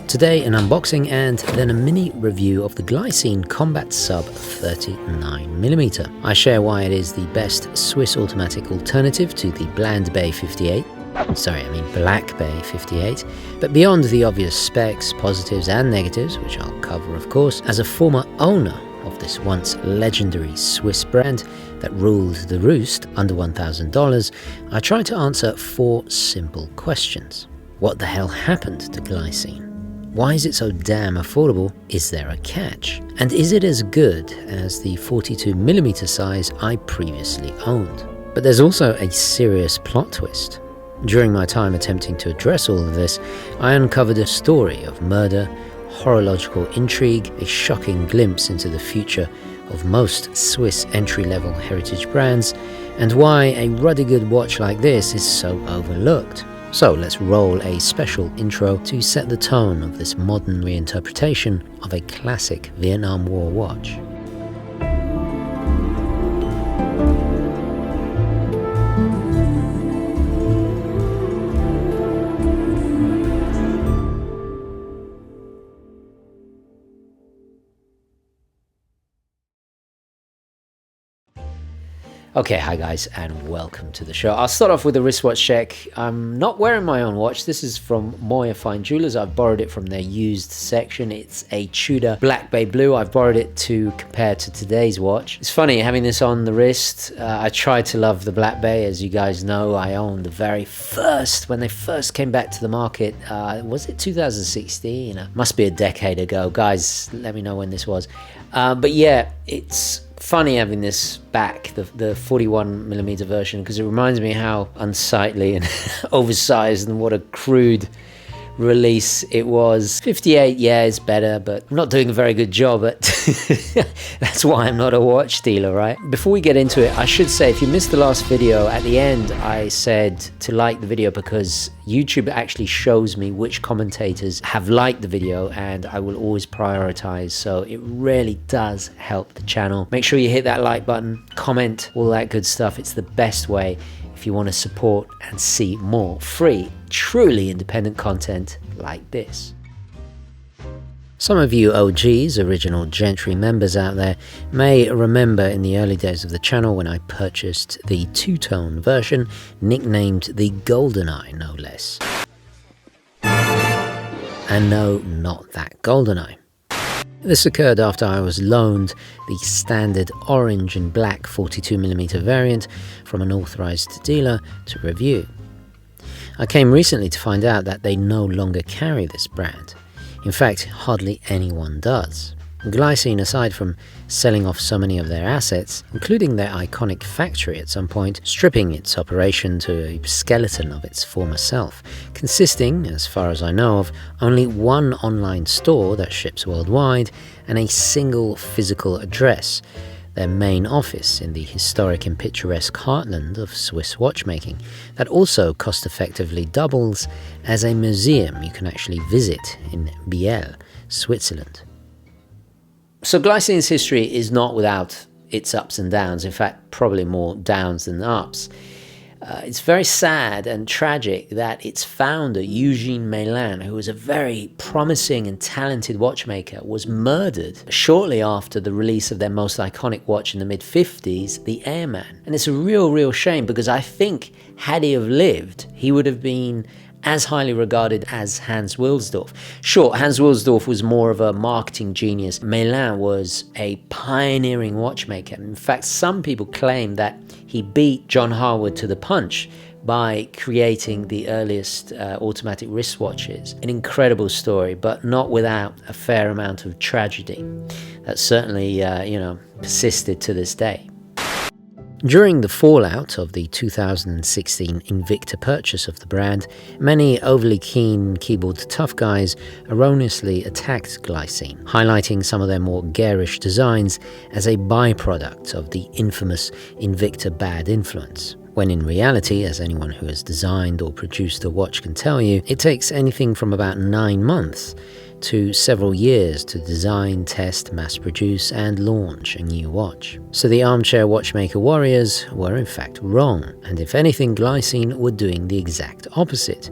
Today an unboxing and then a mini review of the Glycine Combat Sub 39mm. I share why it is the best Swiss automatic alternative to the Black Bay 58. Black Bay 58. But beyond the obvious specs, positives and negatives, which I'll cover of course, as a former owner of this once legendary Swiss brand that ruled the roost under $1,000, I try to answer 4 simple questions. What the hell happened to Glycine? Why is it so damn affordable? Is there a catch? And is it as good as the 42mm size I previously owned? But there's also a serious plot twist. During my time attempting to address all of this, I uncovered a story of murder, horological intrigue, a shocking glimpse into the future of most Swiss entry-level heritage brands, and why a ruddy good watch like this is so overlooked. So let's roll a special intro to set the tone of this modern reinterpretation of a classic Vietnam War watch. Okay, hi guys, and welcome to the show. I'll start off with a wristwatch check. I'm not wearing my own watch. This is from Moyer Fine Jewelers. I've borrowed it from their used section. It's a Tudor Black Bay blue. I've borrowed it to compare to today's watch. It's funny having this on the wrist. I tried to love the Black Bay. As you guys know, I owned the very first, when they first came back to the market. Was it 2016? Must be a decade ago. Guys, let me know when this was. But yeah, it's funny having this back, the 41mm version, because it reminds me how unsightly and oversized and what a crude release it was. 58, yeah, is better, but I'm not doing a very good job at that's why I'm not a watch dealer, right? Before we get into it, I should say, if you missed the last video, at the end I said to like the video because YouTube actually shows me which commentators have liked the video and I will always prioritize, so it really does help the channel. Make sure you hit that like button, comment, all that good stuff. It's the best way if you want to support and see more free, truly independent content like this. Some of you OGs, original Gentry members out there, may remember in the early days of the channel when I purchased the two-tone version, nicknamed the GoldenEye no less. And no, not that GoldenEye. This occurred after I was loaned the standard orange and black 42mm variant from an authorized dealer to review. I came recently to find out that they no longer carry this brand. In fact, hardly anyone does. Glycine, aside from selling off so many of their assets, including their iconic factory at some point, stripping its operation to a skeleton of its former self, consisting, as far as I know of, only one online store that ships worldwide and a single physical address, their main office in the historic and picturesque heartland of Swiss watchmaking, that also cost-effectively doubles as a museum you can actually visit in Biel, Switzerland. So Glycine's history is not without its ups and downs, in fact probably more downs than ups. It's very sad and tragic that its founder, Eugene Meylan, who was a very promising and talented watchmaker, was murdered shortly after the release of their most iconic watch in the mid-50s, the Airman. And it's a real shame because I think had he have lived, he would have been as highly regarded as Hans Wilsdorf. Sure, Hans Wilsdorf was more of a marketing genius. Meylan was a pioneering watchmaker. In fact, some people claim that he beat John Harwood to the punch by creating the earliest automatic wristwatches. An incredible story, but not without a fair amount of tragedy that certainly, persisted to this day. During the fallout of the 2016 Invicta purchase of the brand, many overly keen keyboard tough guys erroneously attacked Glycine, highlighting some of their more garish designs as a byproduct of the infamous Invicta bad influence. When in reality, as anyone who has designed or produced a watch can tell you, it takes anything from about 9 months to several years to design, test, mass produce and launch a new watch. So the armchair watchmaker warriors were in fact wrong, and if anything, Glycine were doing the exact opposite,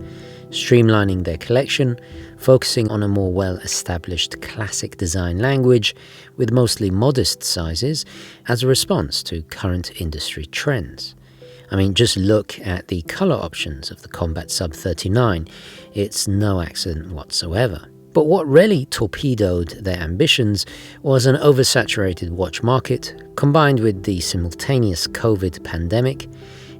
streamlining their collection, focusing on a more well-established classic design language with mostly modest sizes as a response to current industry trends. I mean, just look at the color options of the Combat Sub 39. It's no accident whatsoever. But what really torpedoed their ambitions was an oversaturated watch market, combined with the simultaneous COVID pandemic,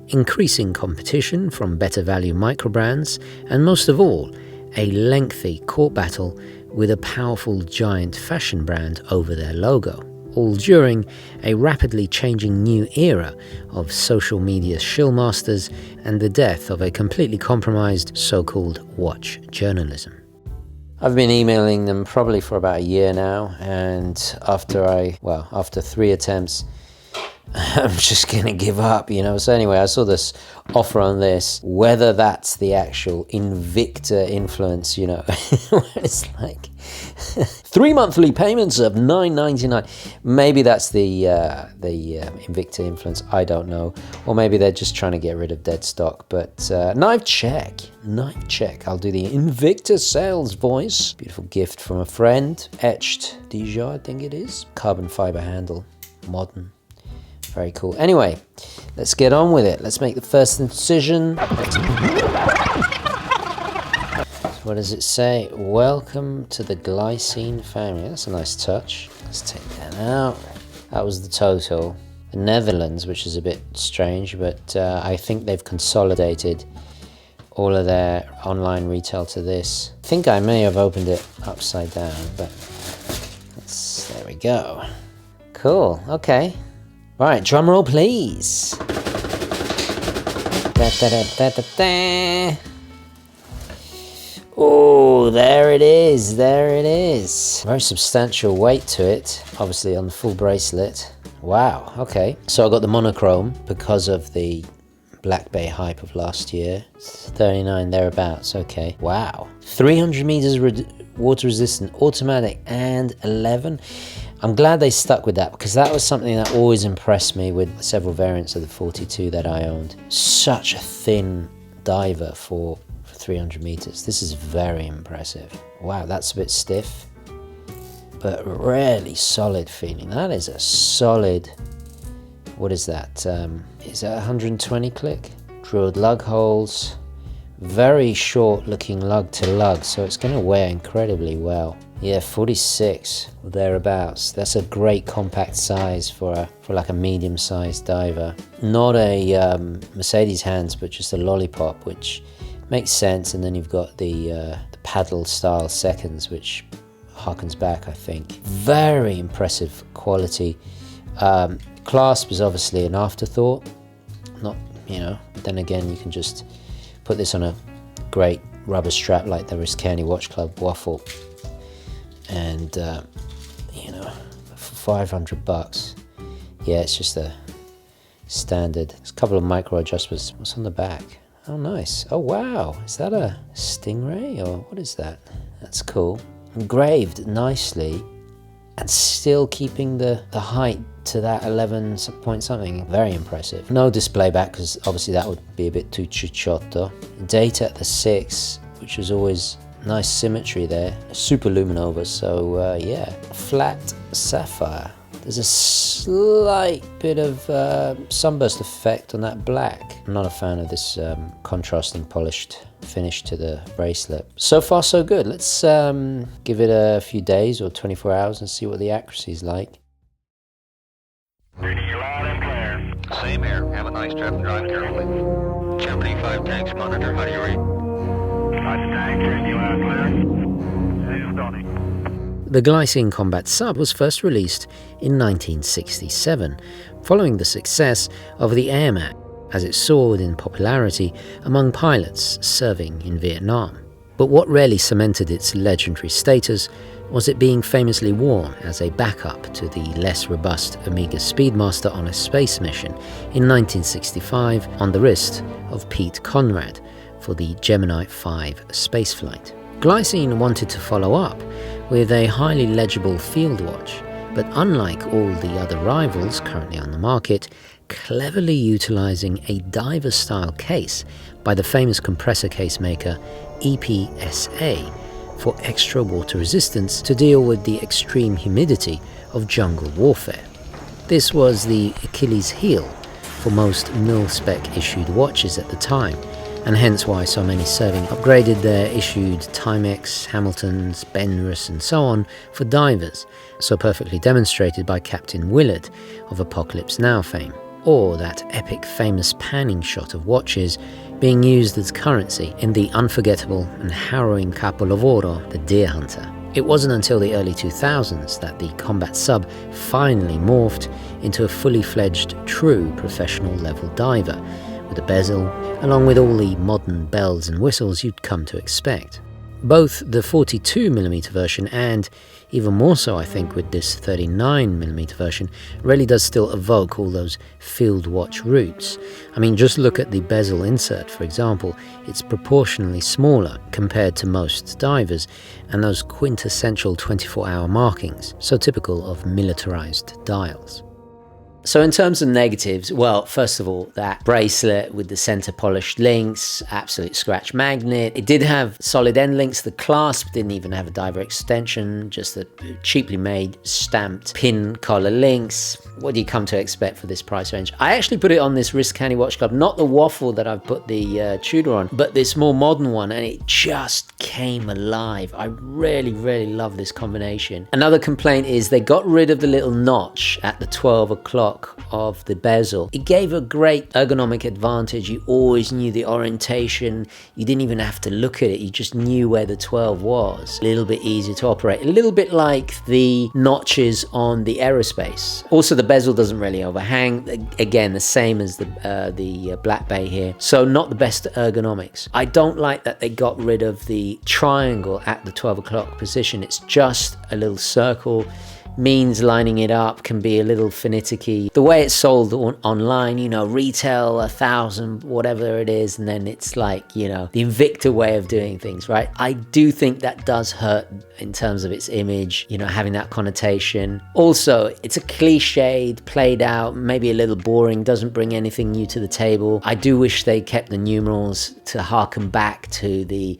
increasing competition from better value microbrands, and most of all, a lengthy court battle with a powerful giant fashion brand over their logo, all during a rapidly changing new era of social media shillmasters and the death of a completely compromised so-called watch journalism. I've been emailing them probably for about a year now, and after 3 attempts, I'm just going to give up, So anyway, I saw this offer on this, whether that's the actual Invicta influence, it's like 3 monthly payments of $9.99. Maybe that's the Invicta influence, I don't know. Or maybe they're just trying to get rid of dead stock. But knife check. I'll do the Invicta sales voice. Beautiful gift from a friend. Etched Dijon, I think it is. Carbon fiber handle. Modern. Very cool. Anyway, let's get on with it. Let's make the first incision. What does it say? Welcome to the Glycine family. That's a nice touch. Let's take that out. That was the total. The Netherlands, which is a bit strange, but I think they've consolidated all of their online retail to this. I think I may have opened it upside down, but there we go. Cool. Okay. All right, drum roll, please. Da, da, da, da, da, da. Oh, there it is. Very substantial weight to it, obviously on the full bracelet. Wow, okay. So I got the monochrome because of the Black Bay hype of last year. It's 39 thereabouts, okay. Wow. 300 meters water resistant, automatic, and 11. I'm glad they stuck with that, because that was something that always impressed me with several variants of the 42 that I owned. Such a thin diver for 300 meters. This is very impressive. Wow, that's a bit stiff, but really solid feeling. That is a solid, what is that? Is that 120 click? Drilled lug holes, very short looking lug to lug, so it's going to wear incredibly well. Yeah, 46 or thereabouts. That's a great compact size for like a medium-sized diver. Not a Mercedes hands, but just a lollipop, which makes sense. And then you've got the paddle style seconds, which harkens back, I think. Very impressive quality. Clasp is obviously an afterthought. Not, but then again, you can just put this on a great rubber strap like the Riscani Watch Club Waffle. And for $500, yeah, it's just a standard. There's a couple of micro adjustments. What's on the back? Oh, nice. Oh, wow. Is that a Stingray or what is that? That's cool. Engraved nicely and still keeping the height to that 11 point something. Very impressive. No display back, because obviously that would be a bit too chuchotto. Date at the 6, which is always nice symmetry there. Super luminova, so yeah. Flat sapphire. There's a slight bit of sunburst effect on that black. I'm not a fan of this contrasting polished finish to the bracelet. So far so good. Let's give it a few days or 24 hours and see what the accuracy is like. Reading you loud and clear. Same here. Have a nice trip and drive carefully. Germany 5 tanks monitor. How do you read? 5 tanks, reading you loud and clear. This is Donnie. The Glycine Combat Sub was first released in 1967, following the success of the Air Max, as it soared in popularity among pilots serving in Vietnam. But what really cemented its legendary status was it being famously worn as a backup to the less robust Omega Speedmaster on a space mission in 1965 on the wrist of Pete Conrad for the Gemini 5 spaceflight. Glycine wanted to follow up with a highly legible field watch, but unlike all the other rivals currently on the market, cleverly utilizing a diver-style case by the famous compressor case maker EPSA for extra water resistance to deal with the extreme humidity of jungle warfare. This was the Achilles heel for most mil-spec issued watches at the time, and hence why so many serving upgraded their issued Timex, Hamiltons, Benrus and so on for divers, so perfectly demonstrated by Captain Willard of Apocalypse Now fame, or that epic famous panning shot of watches being used as currency in the unforgettable and harrowing Capolavoro, the Deer Hunter. It wasn't until the early 2000s that the combat sub finally morphed into a fully fledged, true professional level diver, with a bezel, along with all the modern bells and whistles you'd come to expect. Both the 42mm version and, even more so I think with this 39mm version, really does still evoke all those field watch roots. I mean, just look at the bezel insert, for example. It's proportionally smaller compared to most divers, and those quintessential 24-hour markings, so typical of militarized dials. So in terms of negatives, well, first of all, that bracelet with the center polished links, absolute scratch magnet. It did have solid end links. The clasp didn't even have a diver extension, just a cheaply made stamped pin collar links. What do you come to expect for this price range? I actually put it on this Wrist Candy Watch Club, not the waffle that I've put the Tudor on, but this more modern one, and it just came alive. I really, really love this combination. Another complaint is they got rid of the little notch at the 12 o'clock of the bezel. It gave a great ergonomic advantage. You always knew the orientation. You didn't even have to look at it. You just knew where the 12 was. A little bit easier to operate. A little bit like the notches on the Aerospace. Also, the bezel doesn't really overhang. Again, the same as the Black Bay here. So not the best ergonomics. I don't like that they got rid of the triangle at the 12 o'clock position. It's just a little circle. Means lining it up can be a little finicky. The way it's sold online, you know, retail 1,000, whatever it is, and then it's like, you know, the Invicta way of doing things, right? I do think that does hurt in terms of its image, you know, having that connotation. Also, it's a cliched, played out, maybe a little boring, doesn't bring anything new to the table. I do wish they kept the numerals to harken back to the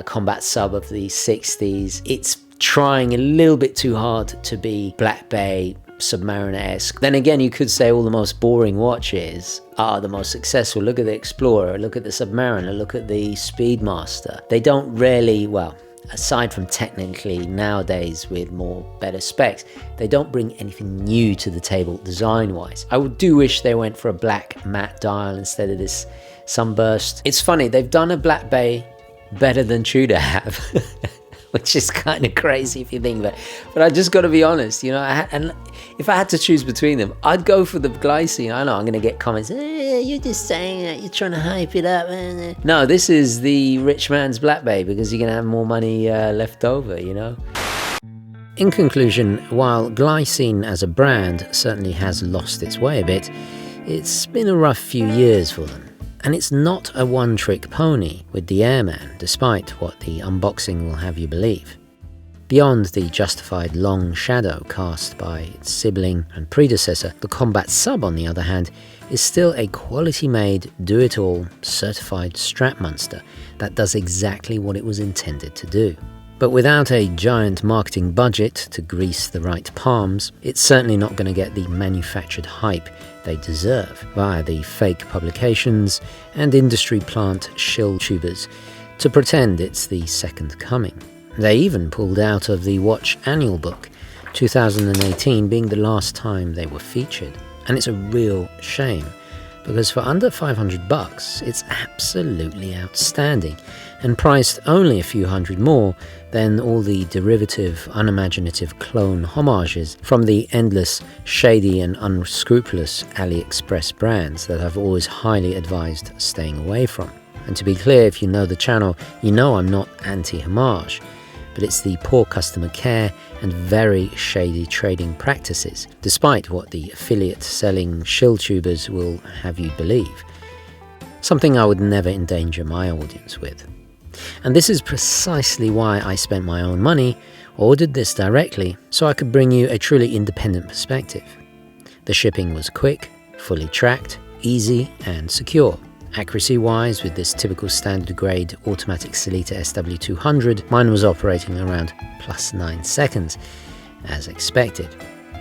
combat sub of the 60s. It's trying a little bit too hard to be Black Bay, Submariner-esque. Then again, you could say all the most boring watches are the most successful. Look at the Explorer, look at the Submariner, look at the Speedmaster. They don't really, well, aside from technically nowadays with more better specs, they don't bring anything new to the table design-wise. I do wish they went for a black matte dial instead of this sunburst. It's funny, they've done a Black Bay better than Tudor have. Which is kind of crazy if you think about it. But I just got to be honest, you know, and if I had to choose between them, I'd go for the Glycine. I know I'm going to get comments, you're just saying that, you're trying to hype it up. No, this is the rich man's Black Bay because you're going to have more money left over, you know. In conclusion, while Glycine as a brand certainly has lost its way a bit, it's been a rough few years for them. And it's not a one-trick pony with the Airman, despite what the unboxing will have you believe. Beyond the justified long shadow cast by its sibling and predecessor, the Combat Sub, on the other hand, is still a quality-made, do-it-all, certified strap monster that does exactly what it was intended to do. But without a giant marketing budget to grease the right palms, it's certainly not going to get the manufactured hype they deserve via the fake publications and industry plant shill tubers to pretend it's the second coming. They even pulled out of the watch annual book, 2018 being the last time they were featured. And it's a real shame, because for under $500, it's absolutely outstanding, and priced only a few hundred more than all the derivative, unimaginative clone homages from the endless, shady and unscrupulous AliExpress brands that I've always highly advised staying away from. And to be clear, if you know the channel, you know I'm not anti-homage, but it's the poor customer care and very shady trading practices, despite what the affiliate selling shill tubers will have you believe. Something I would never endanger my audience with. And this is precisely why I spent my own money, ordered this directly, so I could bring you a truly independent perspective. The shipping was quick, fully tracked, easy and secure. Accuracy wise, with this typical standard grade automatic Sellita SW200, mine was operating around +9 seconds, as expected.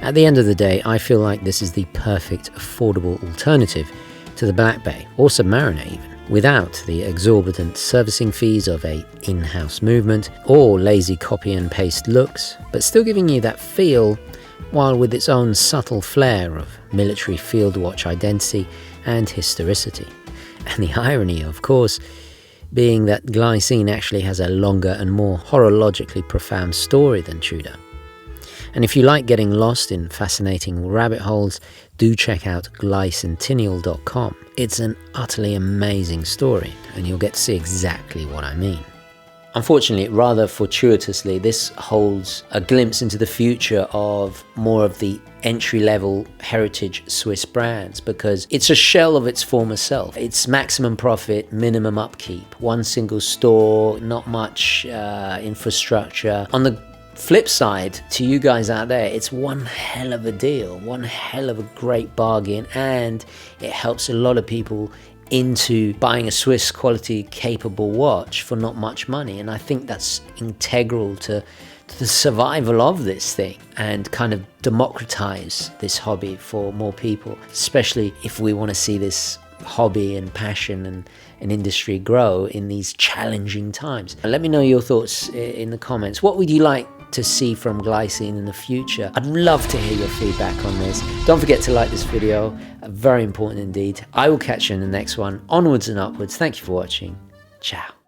At the end of the day, I feel like this is the perfect affordable alternative to the Black Bay, or Submariner even, without the exorbitant servicing fees of a in-house movement or lazy copy and paste looks, but still giving you that feel, while with its own subtle flair of military field watch identity and historicity. And the irony, of course, being that Glycine actually has a longer and more horologically profound story than Tudor. And if you like getting lost in fascinating rabbit holes, do check out glycintennial.com. It's an utterly amazing story, and you'll get to see exactly what I mean. Unfortunately, rather fortuitously, this holds a glimpse into the future of more of the entry-level heritage Swiss brands, because it's a shell of its former self. It's maximum profit, minimum upkeep, one single store, not much infrastructure. On the flip side, to you guys out there, it's one hell of a deal, one hell of a great bargain, and it helps a lot of people into buying a Swiss quality capable watch for not much money. And I think that's integral to the survival of this thing, and kind of democratize this hobby for more people, especially if we want to see this hobby and passion and an industry grow in these challenging times. Let me know your thoughts in the comments. What would you like to see from Glycine in the future? I'd love to hear your feedback on this. Don't forget to like this video, very important indeed. I will catch you in the next one. Onwards and upwards. Thank you for watching. Ciao.